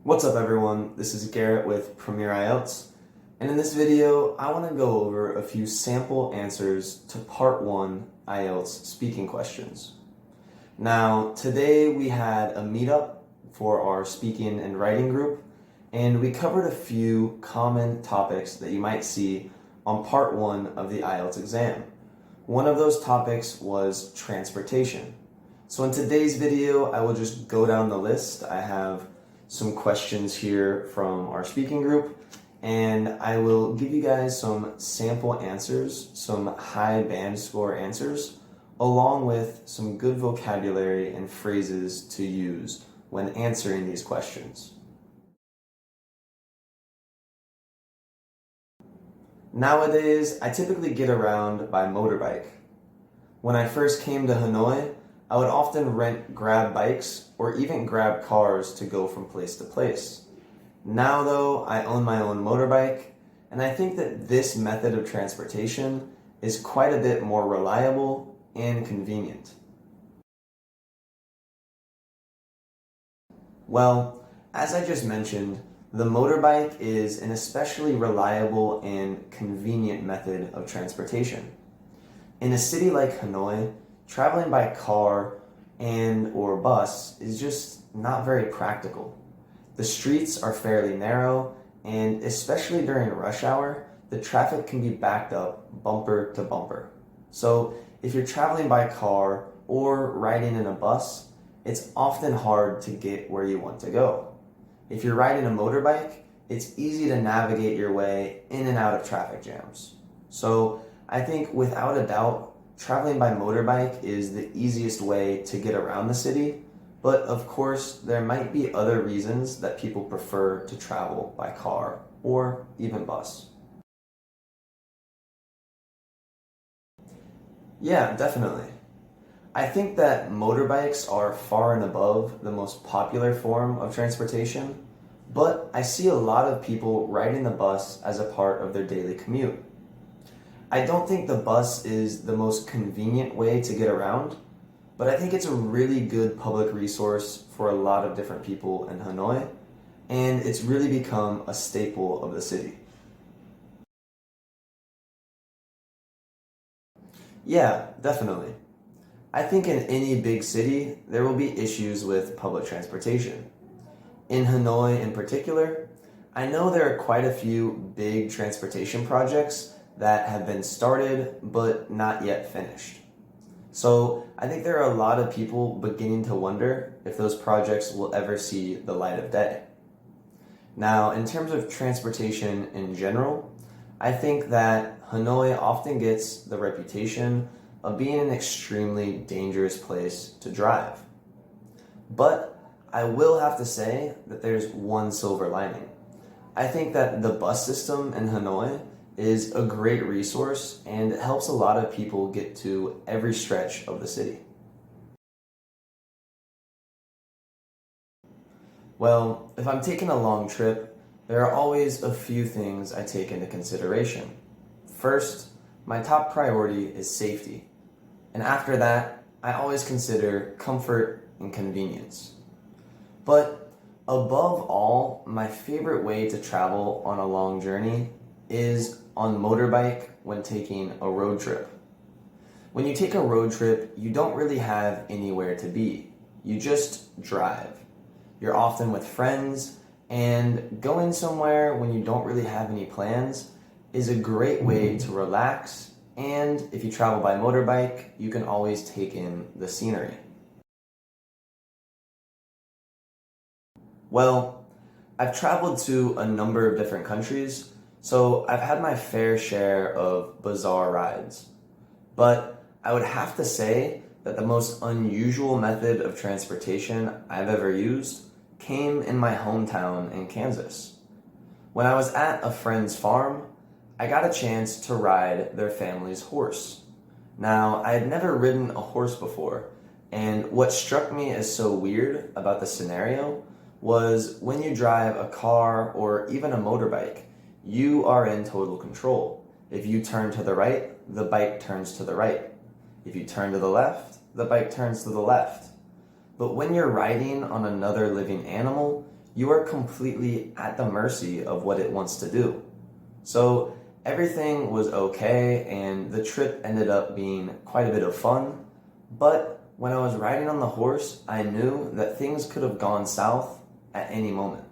What's up everyone, this is Garrett with Premier IELTS, and in this video I want to go over a few sample answers to Part 1 IELTS speaking questions. Now today we had a meetup for our speaking and writing group, and we covered a few common topics that you might see on Part 1 of the IELTS exam. One of those topics was transportation. So in today's video I will just go down the list. I have some questions here from our speaking group, and I will give you guys some sample answers, some high band score answers, along with some good vocabulary and phrases to use when answering these questions. Nowadays, I typically get around by motorbike. When I first came to Hanoi, I would often rent grab bikes or even grab cars to go from place to place. Now though, I own my own motorbike, and I think that this method of transportation is quite a bit more reliable and convenient. Well, as I just mentioned, the motorbike is an especially reliable and convenient method of transportation. In a city like Hanoi, traveling by car and or bus is just not very practical. The streets are fairly narrow, and especially during rush hour, the traffic can be backed up bumper to bumper. So if you're traveling by car or riding in a bus, it's often hard to get where you want to go. If you're riding a motorbike, it's easy to navigate your way in and out of traffic jams. So I think without a doubt, traveling by motorbike is the easiest way to get around the city, but of course there might be other reasons that people prefer to travel by car or even bus. Yeah, definitely. I think that motorbikes are far and above the most popular form of transportation, but I see a lot of people riding the bus as a part of their daily commute. I don't think the bus is the most convenient way to get around, but I think it's a really good public resource for a lot of different people in Hanoi, and it's really become a staple of the city. Yeah, definitely. I think in any big city, there will be issues with public transportation. In Hanoi in particular, I know there are quite a few big transportation projects that have been started but not yet finished. So I think there are a lot of people beginning to wonder if those projects will ever see the light of day. Now, in terms of transportation in general, I think that Hanoi often gets the reputation of being an extremely dangerous place to drive. But I will have to say that there's one silver lining. I think that the bus system in Hanoi is a great resource, and it helps a lot of people get to every stretch of the city. Well, if I'm taking a long trip, there are always a few things I take into consideration. First, my top priority is safety, and after that, I always consider comfort and convenience. But above all, my favorite way to travel on a long journey is on motorbike when taking a road trip. When you take a road trip, you don't really have anywhere to be. You just drive. You're often with friends, and going somewhere when you don't really have any plans is a great way to relax, and if you travel by motorbike, you can always take in the scenery. Well, I've traveled to a number of different countries, so I've had my fair share of bizarre rides. But I would have to say that the most unusual method of transportation I've ever used came in my hometown in Kansas. When I was at a friend's farm, I got a chance to ride their family's horse. Now, I had never ridden a horse before, and what struck me as so weird about the scenario was when you drive a car or even a motorbike, you are in total control. If you turn to the right, the bike turns to the right. If you turn to the left, the bike turns to the left. But when you're riding on another living animal, you are completely at the mercy of what it wants to do. So everything was okay, and the trip ended up being quite a bit of fun. But when I was riding on the horse, I knew that things could have gone south at any moment.